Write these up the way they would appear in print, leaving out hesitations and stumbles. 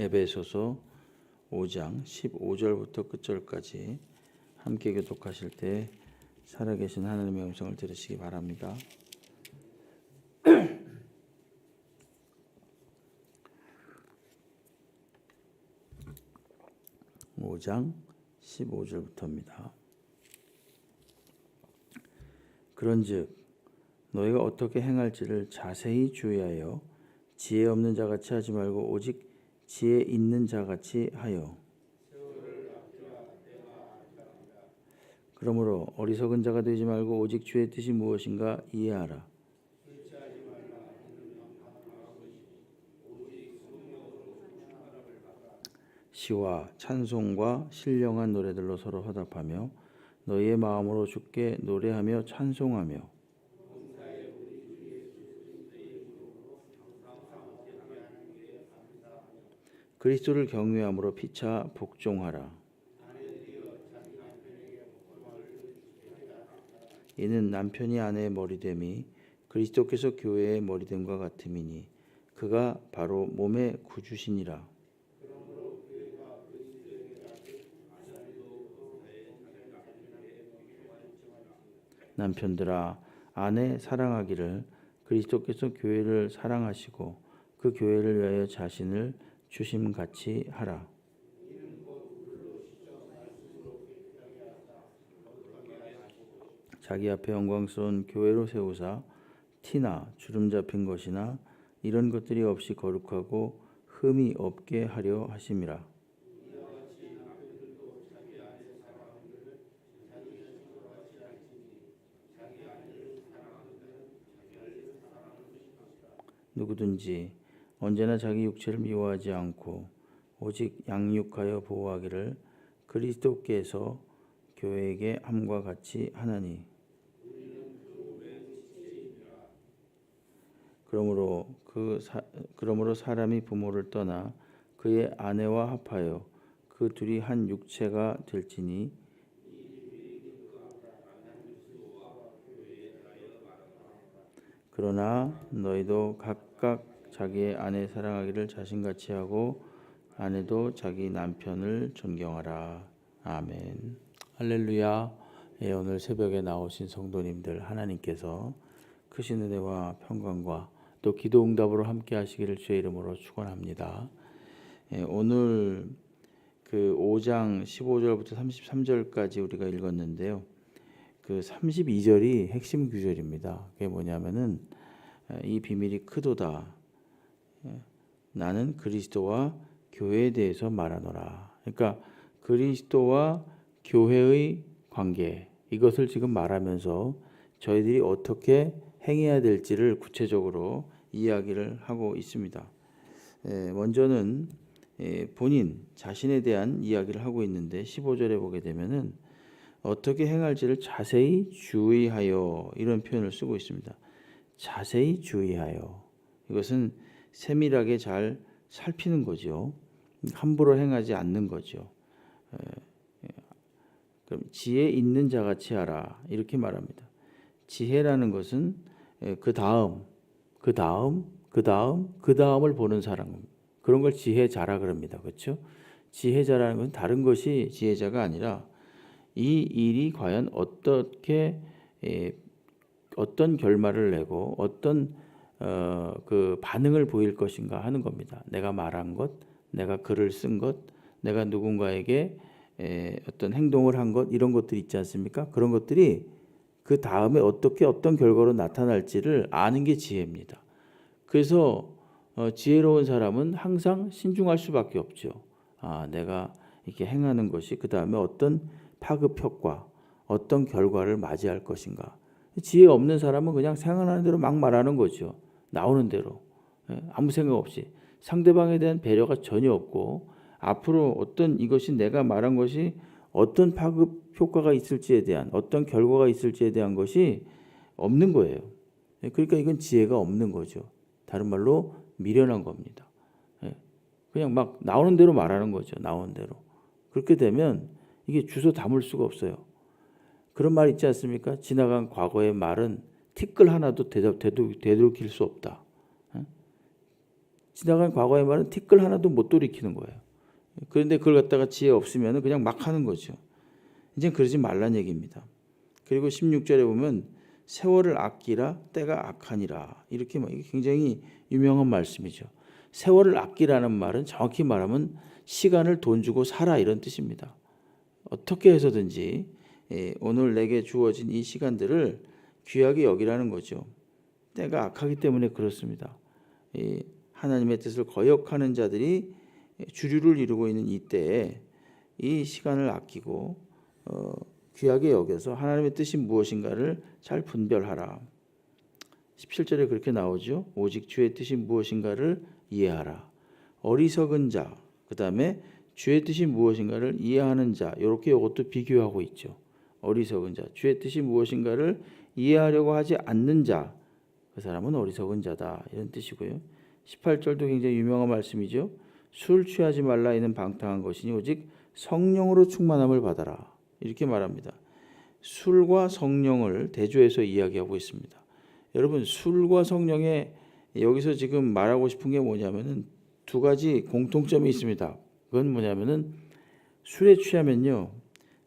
에베소서 5장 15절부터 끝절까지 함께 교독하실 때 살아계신 하나님의 음성을 들으시기 바랍니다. 5장 15절부터입니다. 그런즉 너희가 어떻게 행할지를 자세히 주의하여 지혜 없는 자같이 하지 말고 오직 지혜 있는 자같이 하여. 그러므로 어리석은 자가 되지 말고 오직 주의 뜻이 무엇인가 이해하라. 시와 찬송과 신령한 노래들로 서로 화답하며 너희의 마음으로 주께 노래하며 찬송하며 그리스도를 경외함으로 피차 복종하라. 이는 남편이 아내의 머리됨이 그리스도께서 교회의 머리됨과 같음이니 그가 바로 몸의 구주시니라. 남편들아 아내 사랑하기를 그리스도께서 교회를 사랑하시고 그 교회를 위하여 자신을 주심같이 하라. 자기 앞에 영광스러운 교회로 세우사 티나 주름 잡힌 것이나 이런 것들이 없이 거룩하고 흠이 없게 하려 하심이라. 누구든지 언제나 자기 육체를 미워하지 않고 오직 양육하여 보호하기를 그리스도께서 교회에게 함과 같이 하나니. 그러므로 사람이 부모를 떠나 그의 아내와 합하여 그 둘이 한 육체가 될지니 그러나 너희도 각각 자기의 아내 사랑하기를 자신같이 하고 아내도 자기 남편을 존경하라. 아멘. 할렐루야. 오늘 새벽에 나오신 성도님들 하나님께서 크신 은혜와 평강과 또 기도 응답으로 함께 하시기를 주의 이름으로 축원합니다. 오늘 그 5장 15절부터 33절까지 우리가 읽었는데요. 그 32절이 핵심 구절입니다. 그게 뭐냐면은 이 비밀이 크도다. 나는 그리스도와 교회에 대해서 말하노라. 그러니까 그리스도와 교회의 관계 이것을 지금 말하면서 저희들이 어떻게 행해야 될지를 구체적으로 이야기를 하고 있습니다. 먼저는 본인 자신에 대한 이야기를 하고 있는데 15절에 보게 되면은 어떻게 행할지를 자세히 주의하여 이런 표현을 쓰고 있습니다. 자세히 주의하여. 이것은 세밀하게 잘 살피는 거죠. 함부로 행하지 않는 거죠. 그럼 지혜 있는 자같이 하라 이렇게 말합니다. 지혜라는 것은 그 다음을 보는 사람 그런 걸 지혜자라 그럽니다. 그렇죠? 지혜자라는 것은 다른 것이 지혜자가 아니라 이 일이 과연 어떻게 어떤 결말을 내고 어떤 그 반응을 보일 것인가 하는 겁니다. 내가 말한 것, 내가 글을 쓴 것, 내가 누군가에게 어떤 행동을 한 것 이런 것들이 있지 않습니까? 그런 것들이 그 다음에 어떻게 어떤 결과로 나타날지를 아는 게 지혜입니다. 그래서 지혜로운 사람은 항상 신중할 수밖에 없죠. 내가 이렇게 행하는 것이 그 다음에 어떤 파급 효과, 어떤 결과를 맞이할 것인가. 지혜 없는 사람은 그냥 생각나는 대로 막 말하는 거죠. 나오는 대로. 아무 생각 없이. 상대방에 대한 배려가 전혀 없고 앞으로 어떤 이것이 내가 말한 것이 어떤 파급 효과가 있을지에 대한 어떤 결과가 있을지에 대한 것이 없는 거예요. 그러니까 이건 지혜가 없는 거죠. 다른 말로 미련한 겁니다. 그냥 막 나오는 대로 말하는 거죠. 나오는 대로. 그렇게 되면 이게 주워 담을 수가 없어요. 그런 말 있지 않습니까? 지나간 과거의 말은 티끌 하나도 되돌릴 수 없다. 지나간 과거의 말은 티끌 하나도 못 돌이키는 거예요. 그런데 그걸 갖다가 지혜 없으면 그냥 막 하는 거죠. 이제 그러지 말란 얘기입니다. 그리고 16절에 보면 세월을 아끼라 때가 악하니라 이렇게 이게 굉장히 유명한 말씀이죠. 세월을 아끼라는 말은 정확히 말하면 시간을 돈 주고 살아 이런 뜻입니다. 어떻게 해서든지 오늘 내게 주어진 이 시간들을 귀하게 여기라는 거죠. 때가 악하기 때문에 그렇습니다. 하나님의 뜻을 거역하는 자들이 주류를 이루고 있는 이 때에 이 시간을 아끼고 귀하게 여겨서 하나님의 뜻이 무엇인가를 잘 분별하라. 17절에 그렇게 나오죠. 오직 주의 뜻이 무엇인가를 이해하라. 어리석은 자, 그 다음에 주의 뜻이 무엇인가를 이해하는 자, 이렇게 이것도 비교하고 있죠. 어리석은 자, 주의 뜻이 무엇인가를 이해하려고 하지 않는 자, 그 사람은 어리석은 자다 이런 뜻이고요. 18절도 굉장히 유명한 말씀이죠. 술 취하지 말라 이는 방탕한 것이니 오직 성령으로 충만함을 받아라 이렇게 말합니다. 술과 성령을 대조해서 이야기하고 있습니다. 여러분 술과 성령에 여기서 지금 말하고 싶은 게 뭐냐면은 두 가지 공통점이 있습니다. 그건 뭐냐면은 술에 취하면요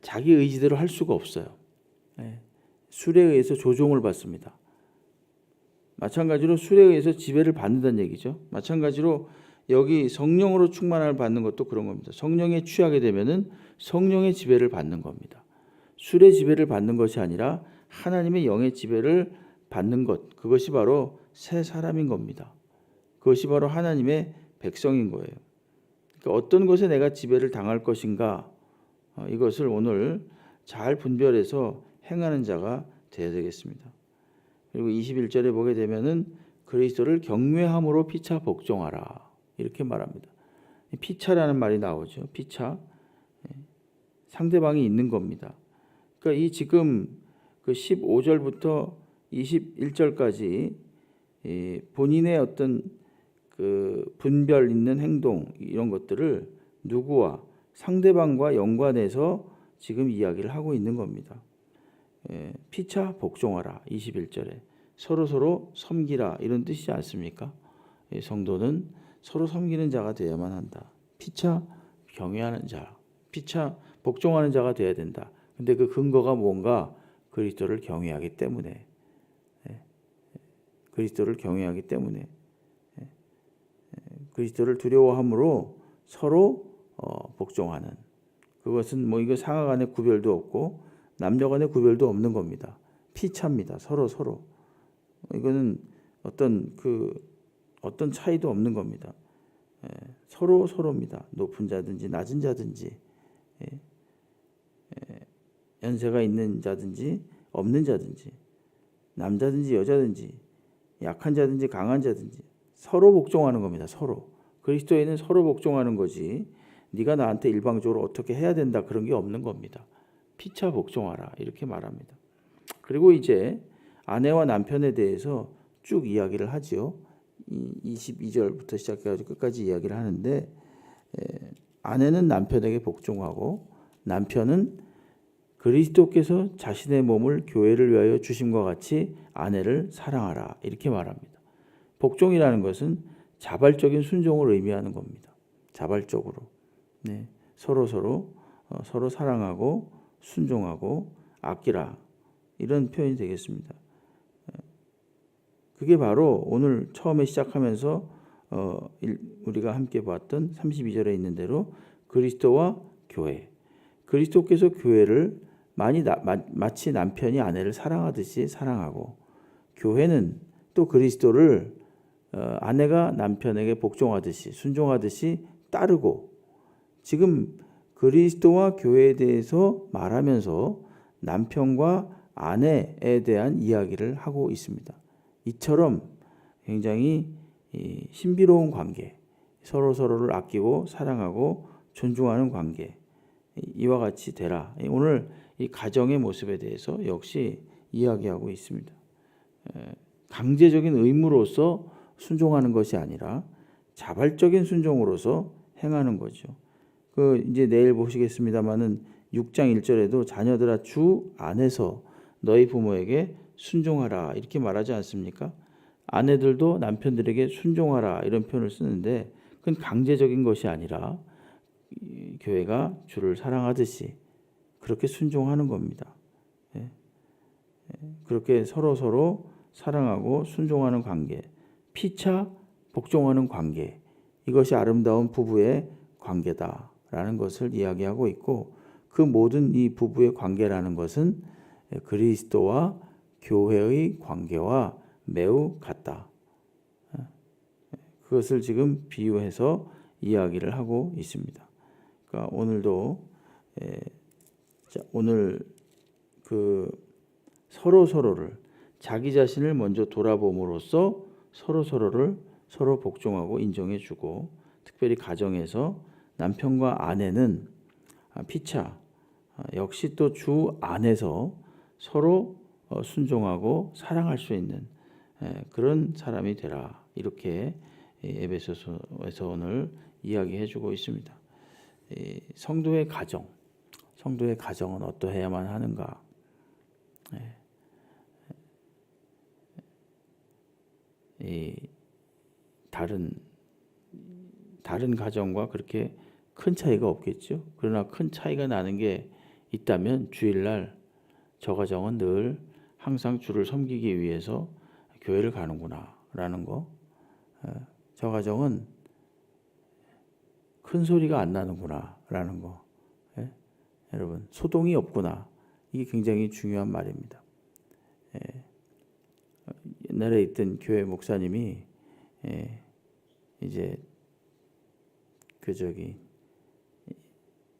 자기 의지대로 할 수가 없어요. 술에 의해서 조종을 받습니다. 마찬가지로 술에 의해서 지배를 받는다는 얘기죠. 마찬가지로 여기 성령으로 충만함을 받는 것도 그런 겁니다. 성령에 취하게 되면은 성령의 지배를 받는 겁니다. 술의 지배를 받는 것이 아니라 하나님의 영의 지배를 받는 것, 그것이 바로 새 사람인 겁니다. 그것이 바로 하나님의 백성인 거예요. 그러니까 어떤 것에 내가 지배를 당할 것인가, 이것을 오늘 잘 분별해서 행하는 자가 되어야 되겠습니다. 그리고 21절에 보게 되면은 그리스도를 경외함으로 피차 복종하라 이렇게 말합니다. 피차라는 말이 나오죠. 피차, 상대방이 있는 겁니다. 그러니까 이 지금 그 15절부터 21절까지 본인의 어떤 그 분별 있는 행동 이런 것들을 누구와 상대방과 연관해서 지금 이야기를 하고 있는 겁니다. 피차 복종하라 21절에 서로 섬기라 이런 뜻이지 않습니까? 성도는 서로 섬기는 자가 되어야만 한다. 피차 경외하는 자, 피차 복종하는 자가 되어야 된다. 근데 그 근거가 뭔가 그리스도를 경외하기 때문에 그리스도를 경외하기 때문에 그리스도를 두려워함으로 서로 복종하는 그것은 뭐 이거 상하 간의 구별도 없고 남녀 간의 구별도 없는 겁니다. 피차입니다. 서로 이거는 어떤 차이도 없는 겁니다. 서로입니다. 높은 자든지 낮은 자든지 연세가 있는 자든지 없는 자든지 남자든지 여자든지 약한 자든지 강한 자든지 서로 복종하는 겁니다. 서로 그리스도에는 서로 복종하는 거지 네가 나한테 일방적으로 어떻게 해야 된다 그런 게 없는 겁니다. 피차 복종하라 이렇게 말합니다. 그리고 이제 아내와 남편에 대해서 쭉 이야기를 하지요. 22절부터 시작해가지고 끝까지 이야기를 하는데 아내는 남편에게 복종하고 남편은 그리스도께서 자신의 몸을 교회를 위하여 주심과 같이 아내를 사랑하라 이렇게 말합니다. 복종이라는 것은 자발적인 순종을 의미하는 겁니다. 자발적으로 서로 사랑하고 순종하고 아끼라 이런 표현이 되겠습니다. 그게 바로 오늘 처음에 시작하면서 우리가 함께 봤던 32절에 있는 대로 그리스도와 교회, 그리스도께서 교회를 마치 남편이 아내를 사랑하듯이 사랑하고 교회는 또 그리스도를 아내가 남편에게 복종하듯이 순종하듯이 따르고 지금 그리스도와 교회에 대해서 말하면서 남편과 아내에 대한 이야기를 하고 있습니다. 이처럼 굉장히 신비로운 관계, 서로를 아끼고 사랑하고 존중하는 관계, 이와 같이 되라. 오늘 이 가정의 모습에 대해서 역시 이야기하고 있습니다. 강제적인 의무로서 순종하는 것이 아니라 자발적인 순종으로서 행하는 거죠. 이제 내일 보시겠습니다만은 6장 1절에도 자녀들아 주 안에서 너희 부모에게 순종하라 이렇게 말하지 않습니까? 아내들도 남편들에게 순종하라 이런 표현을 쓰는데 그건 강제적인 것이 아니라 교회가 주를 사랑하듯이 그렇게 순종하는 겁니다. 예. 그렇게 서로 사랑하고 순종하는 관계, 피차 복종하는 관계, 이것이 아름다운 부부의 관계다라는 것을 이야기하고 있고, 그 모든 이 부부의 관계라는 것은 그리스도와 교회의 관계와 매우 같다. 그것을 지금 비유해서 이야기를 하고 있습니다. 그러니까 오늘도 오늘 그 서로를 자기 자신을 먼저 돌아봄으로써 서로를 복종하고 인정해주고, 특별히 가정에서 남편과 아내는 피차 역시 또 주 안에서 서로 순종하고 사랑할 수 있는 그런 사람이 되라, 이렇게 에베소서에서 오늘 이야기해주고 있습니다. 성도의 가정은 어떠해야만 하는가? 다른 가정과 그렇게 큰 차이가 없겠죠. 그러나 큰 차이가 나는 게 있다면 주일날 저 가정은 늘 항상 주를 섬기기 위해서 교회를 가는구나라는 거. 저 가정은 큰 소리가 안 나는구나라는 거. 여러분, 소동이 없구나. 이게 굉장히 중요한 말입니다. 옛날에 있던 교회 목사님이 이제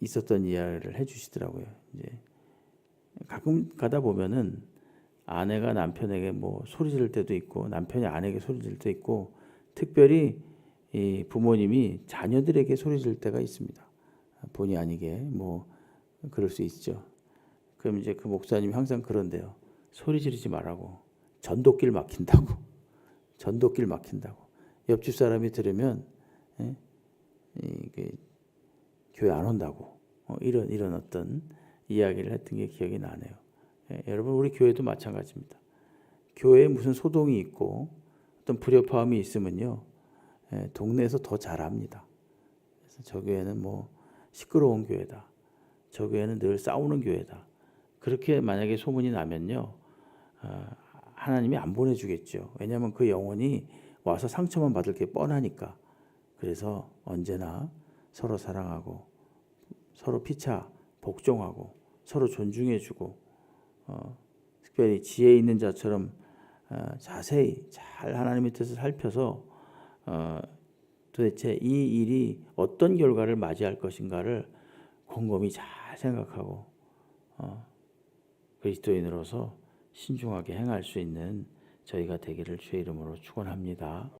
있었던 이야기를 해주시더라고요. 이제 가끔 가다 보면은 아내가 남편에게 뭐 소리 지를 때도 있고, 남편이 아내에게 소리 지를 때도 있고, 특별히 이 부모님이 자녀들에게 소리 지를 때가 있습니다. 본의 아니게 뭐 그럴 수 있죠. 그럼 이제 그 목사님이 항상 그런데요. 소리 지르지 말라고. 전도길 막힌다고. 옆집 사람이 들으면 교회 안 온다고. 이런 어떤 이야기를 했던 게 기억이 나네요. 여러분, 우리 교회도 마찬가지입니다. 교회에 무슨 소동이 있고 어떤 불협화음이 있으면요, 동네에서 더 잘합니다. 그래서 저 교회는 뭐 시끄러운 교회다. 저 교회는 늘 싸우는 교회다. 그렇게 만약에 소문이 나면요, 하나님이 안 보내주겠죠. 왜냐하면 그 영혼이 와서 상처만 받을 게 뻔하니까. 그래서 언제나 서로 사랑하고 서로 피차 복종하고 서로 존중해주고, 특별히 지혜 있는 자처럼 자세히 잘 하나님의 뜻을 살펴서 도대체 이 일이 어떤 결과를 맞이할 것인가를 곰곰이 잘 생각하고 그리스도인으로서 신중하게 행할 수 있는 저희가 되기를 주의 이름으로 축원합니다.